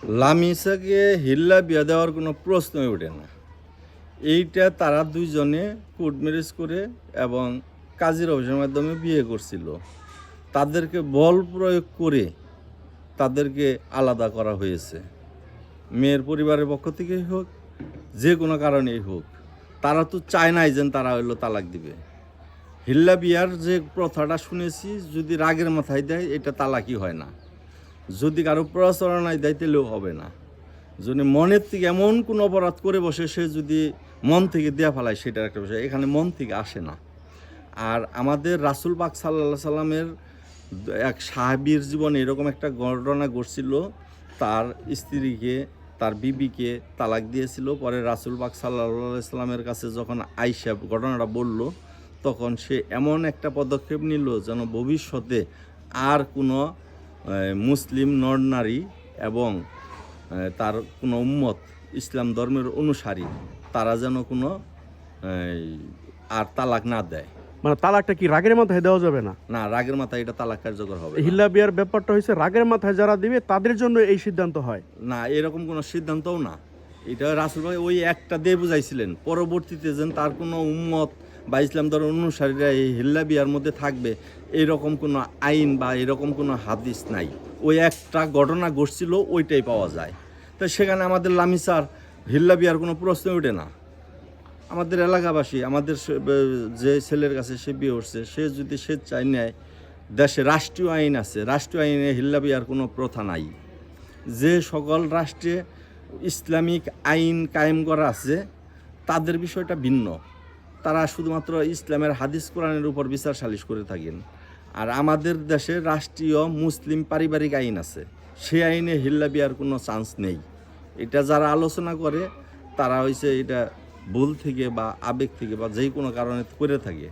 লামিসাকে হিল্লা বিয়া দেওয়ার কোনো প্রশ্নই ওঠে না। এইটা তারা দুইজনে কোর্ট ম্যারেজ করে এবং কাজীর অফিসের মাধ্যমে বিয়ে করছিল। তাদেরকে বল প্রয়োগ করে তাদেরকে আলাদা করা হয়েছে। মেয়ের পরিবারের পক্ষ থেকেই হোক, যে কোনো কারণেই হোক, তারা তো চায় নাই যে তারা হইলো তালাক দিবে। হিল্লা বিয়ার যে প্রথাটা শুনেছি, যদি রাগের মাথায় দেয় এটা তালাকই হয় না। যদি কারো প্ররোচনায় দেয় তাহলেও হবে না। যদি মনের থেকে এমন কোনো অপরাধ করে বসে, সে যদি মন থেকে দেয়া ফেলায়, সেটার একটা বিষয়। এখানে মন থেকে আসে না। আর আমাদের রাসূল পাক সাল্লাল্লাহু আলাইহি সাল্লামের এক সাহাবীর জীবনে এরকম একটা ঘটনা ঘটছিল। তার স্ত্রীকে, তার বিবিকে তালাক দিয়েছিল। পরে রাসূল পাক সাল্লাল্লাহু আলাইহি সাল্লামের কাছে যখন আইসা ঘটনাটা বলল, তখন সে এমন একটা পদক্ষেপ নিল যেন ভবিষ্যতে আর কোনো মুসলিম নর-নারী এবং তার কোনো উম্মত, ইসলাম ধর্মের অনুসারী, তারা যেন কোনো আর তালাক না দেয়। মানে তালাকটা কি রাগের মাথায় দেওয়া যাবে না? না, রাগের মাথায় এটা তালাক কার্যকর হবে না। হিল্লা বিয়ার ব্যাপারটা হয়েছে রাগের মাথায় যারা দিবে তাদের জন্য এই সিদ্ধান্ত হয় না, এরকম কোনো সিদ্ধান্তও না। এটা রাসূল ভাই ওই একটা দিয়ে বুঝাইছিলেন। পরবর্তীতে যেন তার কোনো উম্মত বা ইসলাম ধর্মের অনুসারীরা এই হিল্লা বিয়ার মধ্যে থাকবে, এরকম কোনো আইন বা এরকম কোনো হাদিস নাই। ওই একটা ঘটনা ঘটছিল, ওইটাই পাওয়া যায়। তো সেখানে আমাদের লামিসার হিল্লা বিয়ার কোনো প্রশ্ন ওঠে না। আমাদের এলাকাবাসী, আমাদের যে ছেলের কাছে সে বিয়ে করছে, সে যদি সে চাই নেয়, দেশে রাষ্ট্রীয় আইন আছে, রাষ্ট্রীয় আইনে হিল্লা বিয়ার কোনো প্রথা নাই। যে সকল রাষ্ট্রে ইসলামিক আইন কায়েম করা আছে, তাদের বিষয়টা ভিন্ন। তারা শুধুমাত্র ইসলামের হাদিস কোরআনের উপর বিচার সালিশ করে থাকেন। আর আমাদের দেশে রাষ্ট্রীয় মুসলিম পারিবারিক আইন আছে, সেই আইনে হিল্লা বিয়ার কোনো চান্স নেই। এটা যারা আলোচনা করে, তারা হয়েছে এটা ভুল থেকে বা আবেগ থেকে বা যে কোনো কারণে করে থাকে।